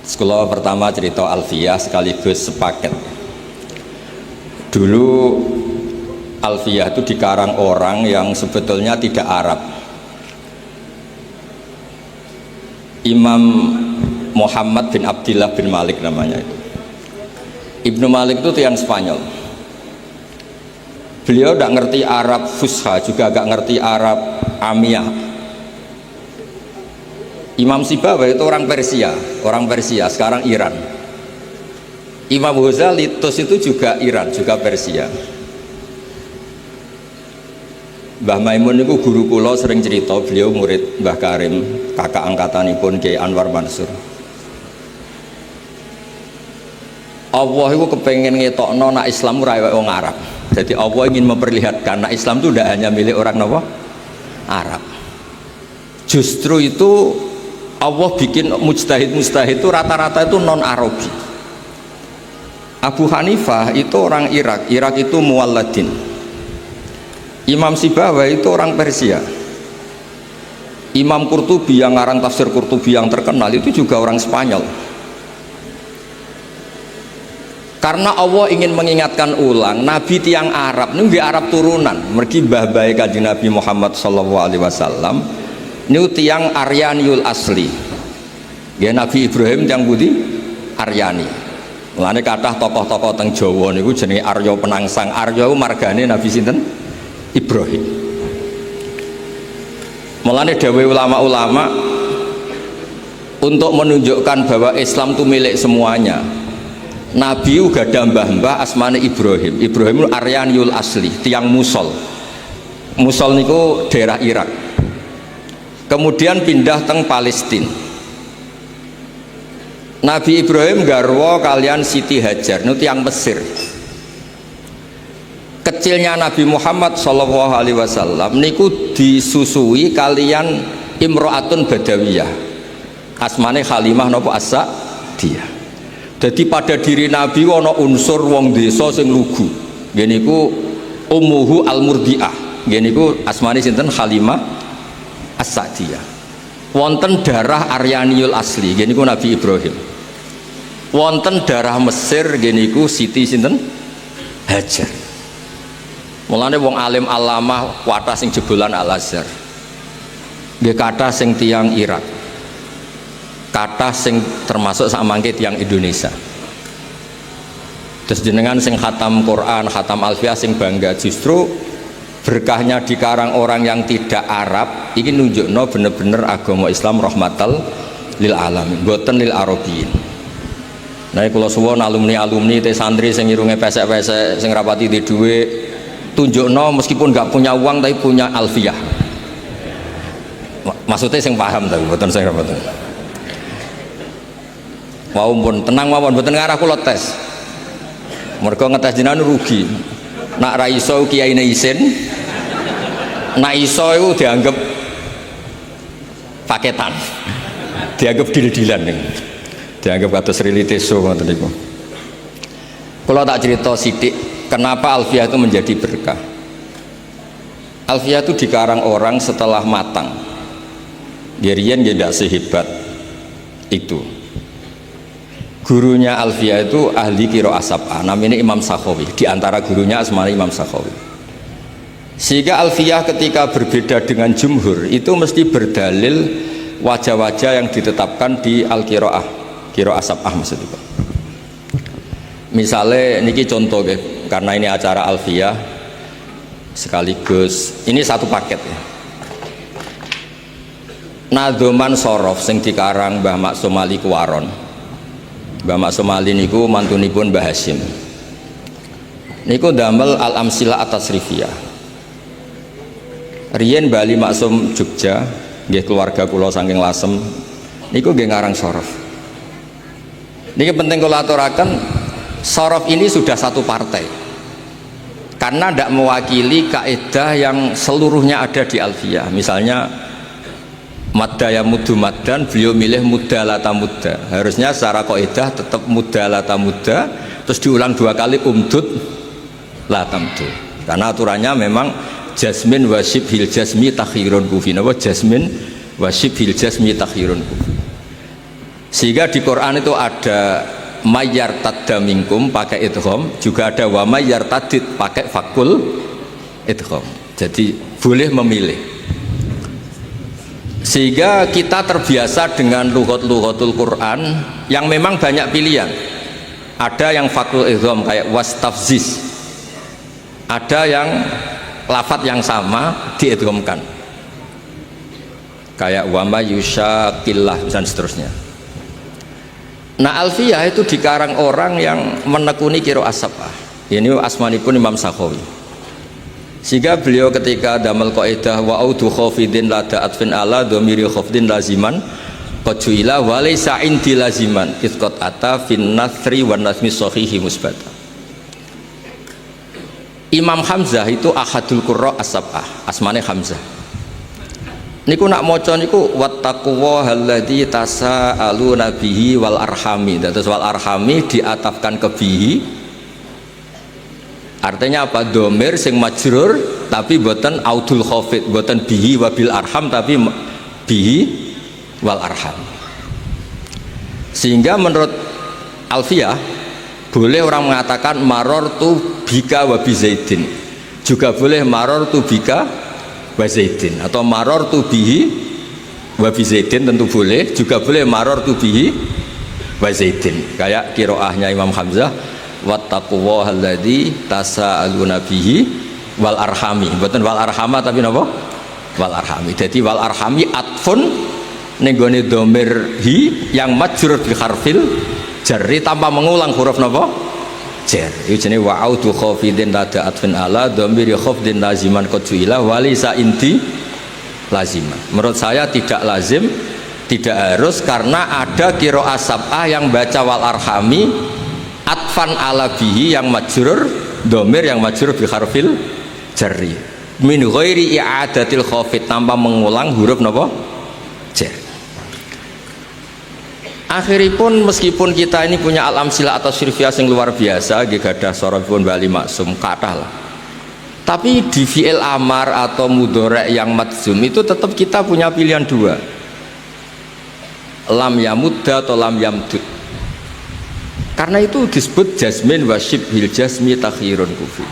Sekolah pertama cerita Alfiyah sekaligus sepaket. Dulu Alfiyah itu dikarang orang yang sebetulnya tidak Arab. Imam Muhammad bin Abdillah bin Malik namanya itu. Ibnu Malik itu yang Spanyol. Beliau tidak ngerti Arab Fusha, juga gak ngerti Arab Amiyah. Imam Sibawayh itu orang Persia, sekarang Iran. Imam Ghazali itu juga Iran, juga Persia. Mbah Maimun itu guru kula sering cerita, beliau murid Mbah Karim, kakak angkatanipun Kiai Anwar Mansur. Allah itu kepengen ngetokno nak Islam ora kaya wong Arab. Jadi Allah ingin memperlihatkan nak Islam itu tidak hanya milik orang Arab. Justru itu Allah bikin mujtahid itu rata-rata itu non Arabi. Abu Hanifah itu orang Irak itu Muwalladin. Imam Sibawayh itu orang Persia. Imam Qurtubi yang ngarang tafsir Qurtubi yang terkenal itu juga orang Spanyol. Karena Allah ingin mengingatkan ulang, Nabi tiang Arab ini Arab turunan, mergi mbah-mbah Kanjeng Nabi Muhammad SAW. Ini tiang Aryaniul asli. Ya Nabi Ibrahim tiang budi Aryani. Mulane kathah tokoh-tokoh teng Jawa niku jenenge Arya Penangsang. Arya margane Nabi sinten? Ibrahim. Mulane dawuh ulama-ulama untuk menunjukkan bahwa Islam itu milik semuanya. Nabi uga ada mbah-mbah asmane Ibrahim. Ibrahim itu Aryaniul asli, tiang Musol. Musol niku daerah Irak. Kemudian pindah teng Palestina. Nabi Ibrahim garwa kalian Siti Hajar, itu yang Mesir. Kecilnya Nabi Muhammad SAW niku disusui kalian Imro'atun Badawiyah. Asmane Halimah nopo Asa dia. Jadi pada diri Nabi ana unsur wong desa sing lugu. Nggih niku Ummuhu Al-Murdiah. Nggih niku asmane sinten Halimah As-Sa'diyah. Wonten darah Aryaniul asli, gini ku Nabi Ibrahim. Wonten darah Mesir, gini ku Siti sinten Hajar. Mulane wong alim alamah kuatah sing jebolan Al-Azhar. Nggih kathah sing tiang Irak. Kathah sing termasuk samangke tiang Indonesia. Terus jenengan sing khatam Quran, khatam Alfiyah sing bangga justru berkahnya dikarang orang yang tidak Arab ini nunjukno bener-bener agama Islam rahmatal lil alamin boten lil arabiyin. Nah kalau suwon alumni te santri sing irunge pesek-pesek sing rapati di dhuwit tunjukno meskipun nggak punya uang tapi punya Alfiyah. Maksudnya sing paham tapi boten sing boten. Mau pun tenang mawon boten ngarah kula tes. Mergo ngetes jenengan rugi. Nak ra iso kiyaine isin, nak iso itu dianggap paketan, dianggap dil-dilan nih, dianggap kados reliteso ngoten niku. Kalau tak cerita sidik, kenapa Alfiyah itu menjadi berkah? Alfiyah itu dikarang orang setelah matang. Gerian tidak sehebat itu. Gurunya Alfiyah itu ahli qiraah sab'ah, namanya Imam Sakhawi. Di antara gurunya asmane Imam Sakhawi. Sehingga Alfiyah ketika berbeda dengan jumhur itu mesti berdalil wajah-wajah yang ditetapkan di al-qiraah, qiraah sab'ah maksudnya. Misalnya niki contoh karena ini acara Alfiyah sekaligus ini satu paket ya. Nadzoman Sorof sing dikarang Mbah Maksum Ali Kuwaron. Mbah Maksum Ali niku mantunipun Mbah Hasyim. Niku damel Al-Amsilah At-Tasrifiyah. Riyen Bali Maksum Jogja, nggih keluarga kula saking Lasem, niku nggih ngarang sorof. Niki penting kula aturaken, sorof ini sudah satu partai. Karena tidak mewakili kaidah yang seluruhnya ada di Alfiyah. Misalnya madda ya muddu maddan, beliau milih mudda lata mudda. Harusnya secara kaidah tetap mudda lata mudda, terus diulang dua kali umdud lata muddu. Karena aturannya memang jasmin wa syibhil jasmi takhirun kufi. Napa jasmin wa syibhil jasmi takhirun kufi. Sehingga di Quran itu ada mayyar tadda minkum pakai idgham, juga ada wa mayyar tadid pakai fakul idgham. Jadi boleh memilih. Sehingga kita terbiasa dengan lughatul Quran yang memang banyak pilihan. Ada yang fakul idgham kayak wastafziz. Ada yang lafadz yang sama diidghamkan. Kayak wa may yushaqillah dan seterusnya. Nah, Alfiyah itu dikarang orang yang menekuni qiraah sab'ah. Ini asmanipun Imam Sakhawi. Sehingga beliau ketika damel qaidah wa audu khafidin la da'atfin ala dhamiri khafdin laziman qad ju'ila wa laysa indi laziman isqat ata fin nasri wan nasmi sahihi musbata. Imam Hamzah itu ahadul qurra as-sab'ah, asmane Hamzah. Niku nak maca niku wattaquwa alladzi tasaaluna bihi wal arhami. Terus wal arhami diatafkan ke bihi. Artinya apa? Domir sing majrur tapi boten audul khafid, boten bihi wabil arham tapi bihi wal arham. Sehingga menurut Alfiyah boleh orang mengatakan marortu bika wa bizaidin. Juga boleh marortu bika wa zaidin atau marortu bihi wa bizaidin, tentu boleh. Juga boleh marortu bihi wa zaidin. Kayak qiraahnya Imam Hamzah wattaqullaha alladzi tasaaluna bihi wal arhami. Mboten wal arhama tapi napa? Wal arhami. Jadi wal arhami atfun ning gone dhamir hi yang majrur bi harfil jarri tanpa mengulang huruf napa? Jar. Iku jenenge wa audu khafidin tada atfin ala dhamir khafdin laziman qad ju'ila walisa inti laziman. Menurut saya tidak lazim, tidak harus, karena ada qiraah sab'ah yang baca wal arhami atfan ala bihi yang majrur dhamir yang majrur bi harfil jarri min ghairi i'adatil khafid, tanpa mengulang huruf napa? Jar. Akhiripun meskipun kita ini punya al-amsilah atau sirfiyah yang luar biasa, gadah sorobun bali maksum kathah lah, tapi di fi'il amar atau mudhari' yang madzum itu tetap kita punya pilihan dua, lam yamudda atau lam yamdud. Karena itu disebut jazmin wa syibhil jazmi takhirun kufi.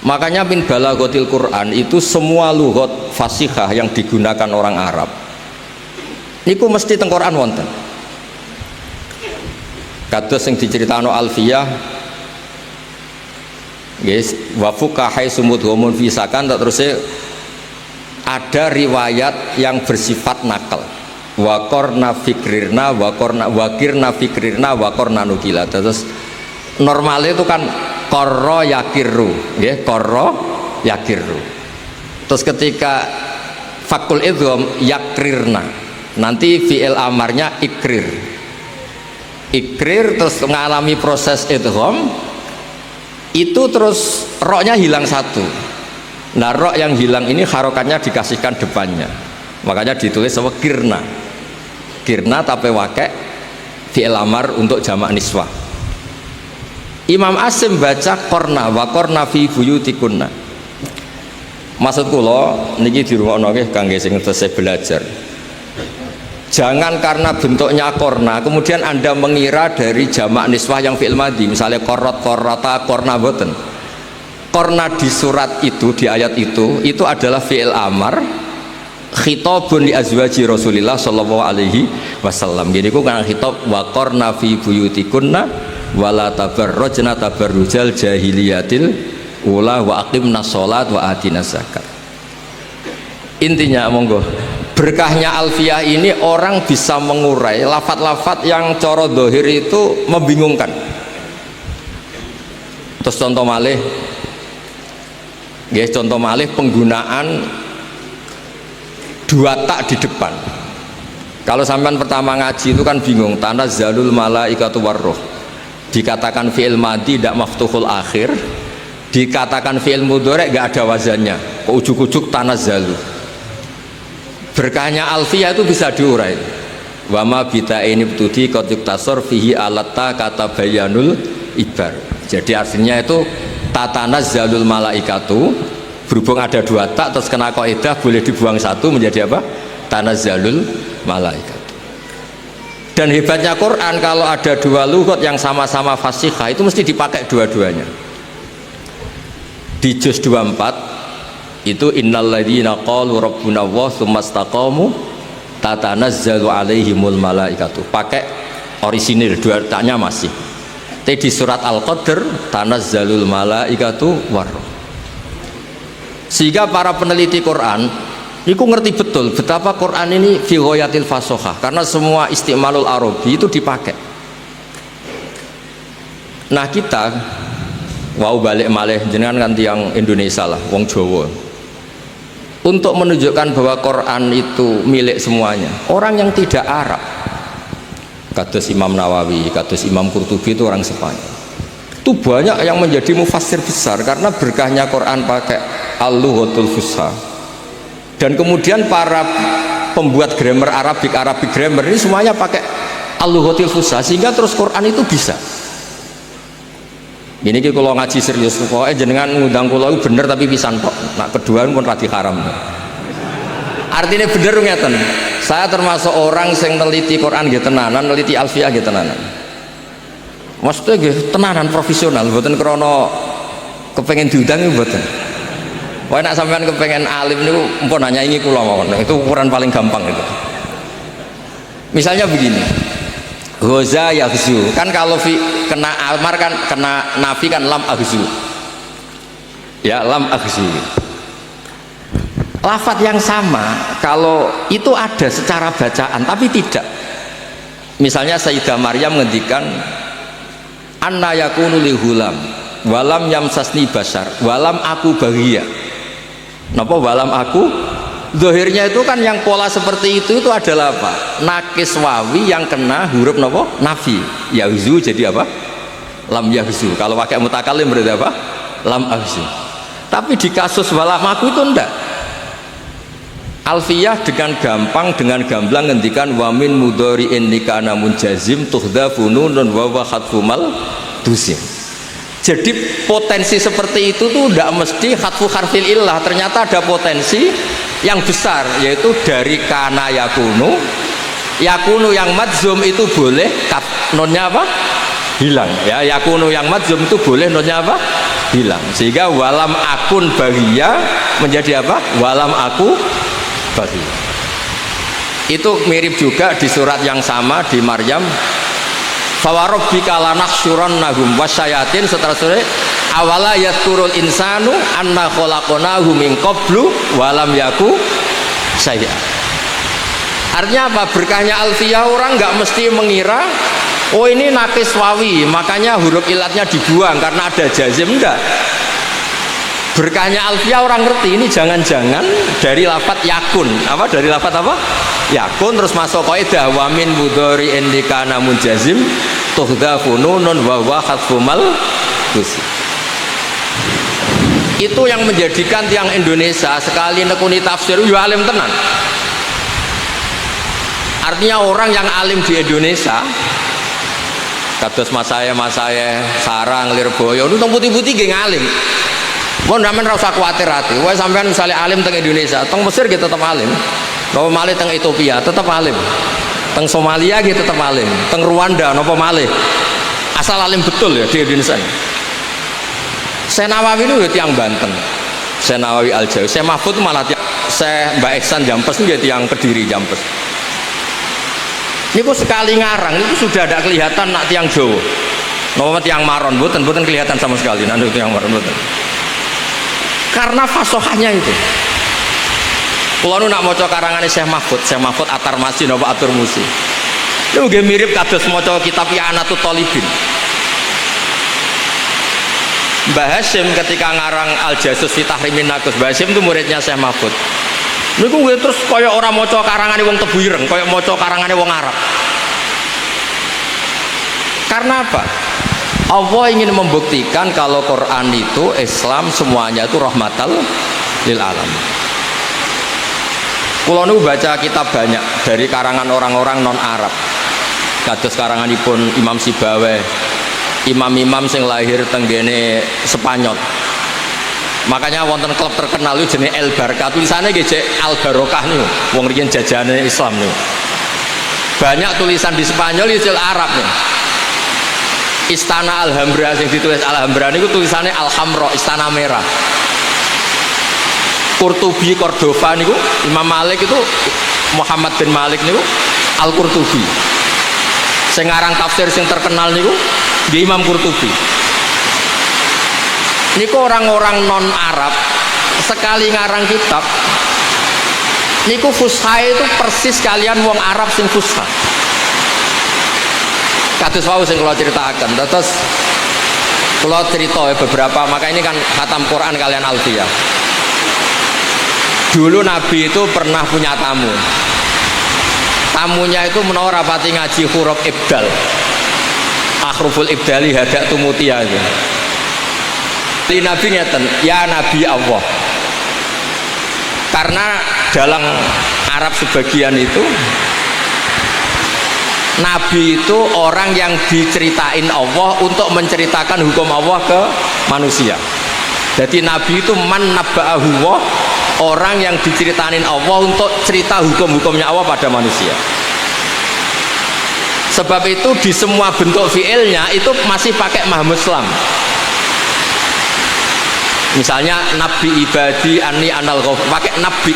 Makanya min balaghatil Quran itu semua lughat fasihah yang digunakan orang Arab niku mesti teng Quran wonten. Kados sing diceritakno Alfiyah guys, wa fuqahai sumudhumun fi sakan, terus ada riwayat yang bersifat nakal. Wa qarna fikrirna wa qarna wakirna fikrirna wa qarna nukila. Terus normalnya itu kan qarra yakirru, nggih, qarra yakirru. Terus ketika fakul idgham yakrirna, nanti fi'il amarnya ikrir terus mengalami proses idgham itu, terus roknya hilang satu. Nah, rok yang hilang ini harokatnya dikasihkan depannya, makanya ditulis sama kirna tapi wakek fi'il amar untuk jamak niswah. Imam Asim baca korna wa korna fi buyutikunna. Maksud kula niki dirungokno nggih kangge sing tesih belajar. Jangan karena bentuknya korna kemudian Anda mengira dari jamak niswah yang fi'il madhi, misalnya korot, korota, korna, boten. Korna di surat itu, di ayat itu adalah fi'il amar khitabun li azwaji Rasulillah sallallahu alaihi wasallam. Gini ku kan khitab wa korna fi buyutikunna wala tabarrajna tabarrujal jahiliyatil ula wa aqimna sholat wa atina zakat. Intinya monggo, berkahnya Alfiyah ini orang bisa mengurai lafat-lafat yang coro dohir itu membingungkan. Terus contoh malih guys, contoh malih penggunaan dua tak di depan. Kalau sampean pertama ngaji itu kan bingung, tanazzalul malaikatu warruh, dikatakan fi'il madhi tidak maftuhul akhir, dikatakan fi'il mudhari' gak ada wazannya, kok ujuk-ujuk tanazzalu. Berkahnya Alfiyah itu bisa diurai. Wa ma bita ini betudi qad yuktasar fihi alatta kata bayanul ibar. Jadi artinya itu tatanazzalul malaikatu, berhubung ada dua tak terus kena kaidah boleh dibuang satu menjadi apa? Tanazzalul malaikatu. Dan hebatnya Quran, kalau ada dua lughat yang sama-sama fasihah itu mesti dipakai dua-duanya. Di juz 24 itu innalladzina qalu rabbuna Allah tsumma istaqamu tatanazzalu alaihimul malaikatu, pakai orisinil dua tanya masih. Tapi di surat Al-Qadr tanazzalul malaikatu war. Sehingga para peneliti Quran itu ngerti betul betapa Quran ini fi ghayatil fasohah, karena semua istimalul arabi itu dipakai. Nah kita wow balik malih jenengan kan tiang Indonesia lah, wong Jawa, untuk menunjukkan bahwa Quran itu milik semuanya. Orang yang tidak Arab, kados Imam Nawawi, kados Imam Qurtubi itu orang Spanyol, itu banyak yang menjadi mufassir besar karena berkahnya Quran pakai al-lughatul fusha. Dan kemudian para pembuat grammar Arabic grammar ini semuanya pakai al-lughatul fusha, sehingga terus Quran itu bisa. Ini kalau ngaji serius, pokoknya jenengan ngundang kula itu bener tapi pisan tok. Nak kedua pun radi haram. Artinya bener ngeten. Saya termasuk orang yang neliti Quran nggih tenanan, neliti alfiah nggih tenanan. Maksudnya nggih tenanan profesional, mboten krana kepengen diundang mboten. Wah nak sampean kepengen alim niku mpun nanya ini kula mawon. Itu ukuran paling gampang itu. Misalnya begini. Ghoza yaghzu, kan kalau kena amar kan kena nafi kan lam aghzu. Ya, lam aghzu. Lafadz yang sama kalau itu ada secara bacaan tapi tidak. Misalnya Sayyidah Maryam ngendikan anna yakunu li hulam walam yamsasni basar walam aku bahagia. Napa walam aku? Zahirnya itu kan yang pola seperti itu adalah apa? Nakis wawi yang kena huruf napa? Nafi. Yahzu jadi apa? Lam yahzu. Kalau pakai mutakalim berarti apa? Lam ahzu. Tapi di kasus walam aku itu enggak. Alfiyah dengan gampang, dengan gamblang ngendikan wamin mudhari'in nikana munjazim tuhdhafu nunun wa wa khatfumal dusim. Jadi potensi seperti itu tuh tidak mesti khatfu harfil illah, ternyata ada potensi yang besar, yaitu dari kana yakunu yang madzum itu boleh nonnya apa? Hilang ya. Yakunu yang madzum itu boleh nonnya apa? Hilang, sehingga walam akun bahagia menjadi apa? Walam aku bahagia. Itu mirip juga di surat yang sama di Maryam, fawarabbika lanahsyurannahum wasyayatin, setelah sore awala yadkurul insanu anna khalaqnahu min qablu walam yaku syai'a. Artinya apa? Berkahnya alfiyah, orang nggak mesti mengira oh ini nakis wawi makanya huruf ilatnya dibuang karena ada jazim, enggak. Berkahnya alfiyah orang ngerti ini jangan-jangan dari lafadz yakun. Apa? Dari lafadz apa? Yakun, terus masuk kaidah wa min mudhari'in likana munjazim tuhdhafu nunun wa wa khatfumal dusim. Itu yang menjadikan tiang Indonesia sekali nekuni tafsir ya alim tenan. Artinya orang yang alim di Indonesia kados mas saya Sarang Lirboyo itu putih-putih nggih ngalim. Mohon sampean ora usah kuwatir hati. Wae sampean misalnya alim teng Indonesia, teng Mesir gitu tetap alim. Napa malih teng Ethiopia tetap alim. Teng Somalia gitu tetap alim. Teng Rwanda napa malih. Asal alim betul ya di Indonesia. Saya Nawawi itu ya tiang Banten. Saya Nawawi Al-Jawi. Saya Mahfud malah saya Mbak Ihsan Jampes itu ya tiang Kediri Jampes. Ini kok sekali ngarang itu sudah ada kelihatan nak tiang Jawa. Napa tiang Maron mboten kelihatan sama sekali nanti tiang Maron mboten. Karena fasohahnya itu. Kalau nak maca karangane Syekh Mahfud Atar Masjid napa Atur Musi. Itu nggih mirip kados maca kitab I'anatut Thalibin. Mbah Hasyim ketika ngarang Al-Jasus fi Tahrimin Nakus, Mbah Hasyim itu muridnya Syekh Mahfud. Niku nggih terus kaya ora maca karangane wong Tebuireng, kaya maca karangane wong Arab. Karena apa? Allah ingin membuktikan kalau Quran itu Islam semuanya itu rahmatal lil alamin. Kula niku baca kitab banyak dari karangan orang-orang non Arab. Kados karanganipun Imam Sibawayh, imam-imam sing lahir tenggene Spanyol. Makanya wonten klub terkenal itu jenenge El Barca, tulisannya nggih Al Barokah niku. Wong riyen jajane Islam niku. banyak tulisan di Spanyol istilah Arab nih. Istana Alhambra yang ditulis Alhambra itu tulisannya Alhamra, istana merah. Qurtubi Cordova niku Imam Malik itu Muhammad bin Malik niku Al-Qurtubi. Sing aran tafsir sing terkenal niku nggih Imam Qurtubi. Niku orang-orang non Arab sekali ngarang kitab niku fusha itu persis kalian wong Arab sing fusha. Kados wau sing kula critakaken. Terus kula cerita beberapa, maka ini kan khatam Quran kalian Alfiyah. Dulu Nabi itu pernah punya tamu. Tamunya itu menawa rapati ngaji huruf ibdal. Akhruful ibdali hadak tumutia itu. Di Nabi ngeten, ya Nabi Allah. Karena dalam Arab sebagian itu Nabi itu orang yang diceritain Allah untuk menceritakan hukum Allah ke manusia. Jadi Nabi itu man nabba'ahu Allah, orang yang diceritain Allah untuk cerita hukum-hukumnya Allah pada manusia. Sebab itu di semua bentuk fiilnya itu masih pakai mahmuslam. Misalnya Nabi ibadi anni anal ghafur, pakai nabi.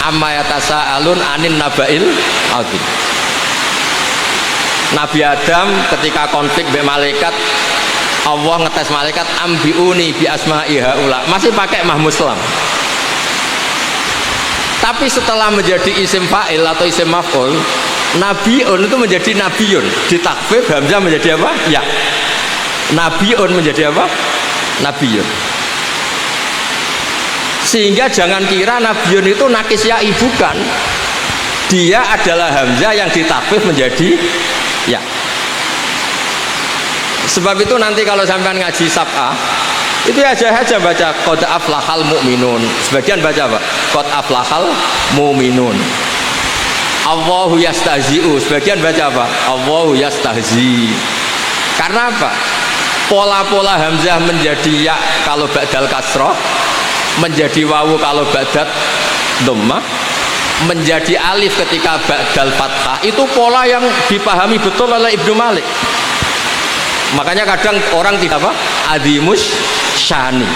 Amma yatasaalun anin nabail azim. Nabi Adam ketika konflik dengan malaikat, Allah ngetes malaikat ambiuni bi asma'i haula, masih pakai mahmuslam. Tapi setelah menjadi isim fa'il atau isim maf'ul, nabiun itu menjadi nabiyun, ditakfif hamzah menjadi apa? Ya. Nabiun menjadi apa? Nabiyun. Sehingga jangan kira nabiyun itu nakis ya'i, bukan. Dia adalah hamzah yang ditakfif menjadi ya. Sebab itu nanti kalau sampean ngaji sab'ah itu aja baca qad aflahal mu'minun. Sebagian baca apa? Qad aflahal mu'minun. Allahu yastahzi'u. Sebagian baca apa? Allahu yastahzi. Karena apa? Pola-pola hamzah menjadi ya kalau ba'dal kasrah, menjadi wawu kalau ba'dal dhammah, menjadi alif ketika ba'dal fathah, itu pola yang dipahami betul oleh Ibnu Malik. Makanya kadang orang tidak apa? Adimus syani.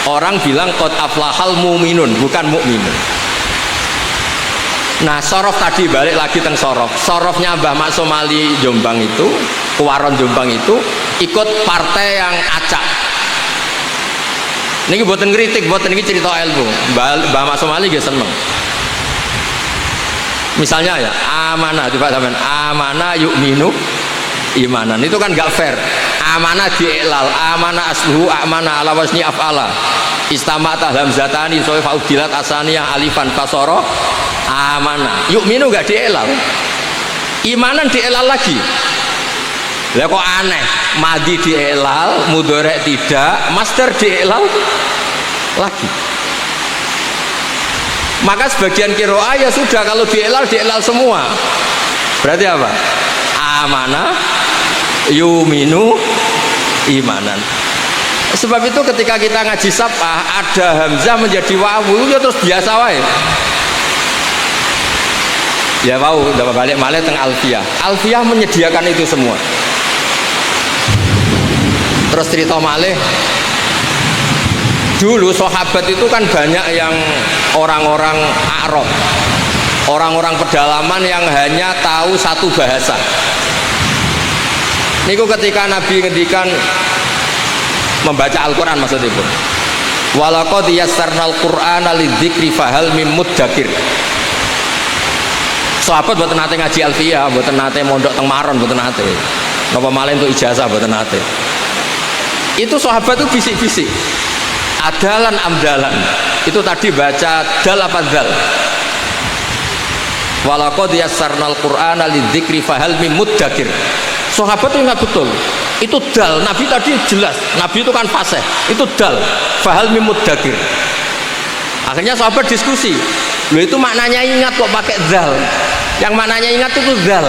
Orang bilang qad aflahal mu'minun, bukan mu'minun. Nah, sorof tadi balik lagi teng sorof. Sorofnya Mbah Mak Somali Jombang itu, Kuwaron Jombang itu ikut partai yang acak. Niki boten ngritik, boten niki cerita ilmu. Mbah Mak Somali nggih seneng. Misalnya ya, amanah coba sampean, amanah yu'minu imanan, itu kan gak fair. Amanah di'ilal, amanah asluhu, amanah ala wasni af'ala, istama'at hamzatani so'i fa'udilat asaniyah alifan kasoro, amanah. Yu'minu gak di'ilal, imanan di'ilal lagi. Lah kok aneh, madi di'ilal, mudhari' tidak, masdar di'ilal lagi. Maka sebagian kiroah ya sudah, kalau di'ilal semua. Berarti apa? Amanah yuminu imanan. Sebab itu ketika kita ngaji sab'ah ada hamzah menjadi wawu, ya terus biasa wae. Ya wawu, udah balik malih teng Alfiyah. Alfiyah menyediakan itu semua. Terus cerita malih, dulu sahabat itu kan banyak yang orang-orang Arab, orang-orang pedalaman yang hanya tahu satu bahasa. Niku ketika Nabi ngendikan membaca Al-Quran maksudnya pun, walaqad yassarnal Qur'ana lidzikri fahal mim muddakir. Sahabat mboten nate ngaji Alfiyah, mboten nate mondok teng Maron, mboten nate. Napa malih untuk ijazah mboten nate. Itu sahabat itu bisik-bisik. Adalan amdalan. Itu tadi baca dal apa dal? Walaqad yassarnal Qur'ana lidzikri fahal mim muddakir. Sahabat itu ingat betul. Itu dal. Nabi tadi jelas. Nabi itu kan fasih. Itu dal. Fahal mim muddakir. Akhirnya sahabat diskusi. Loh itu maknanya ingat kok pakai dal. Yang maknanya ingat itu dal.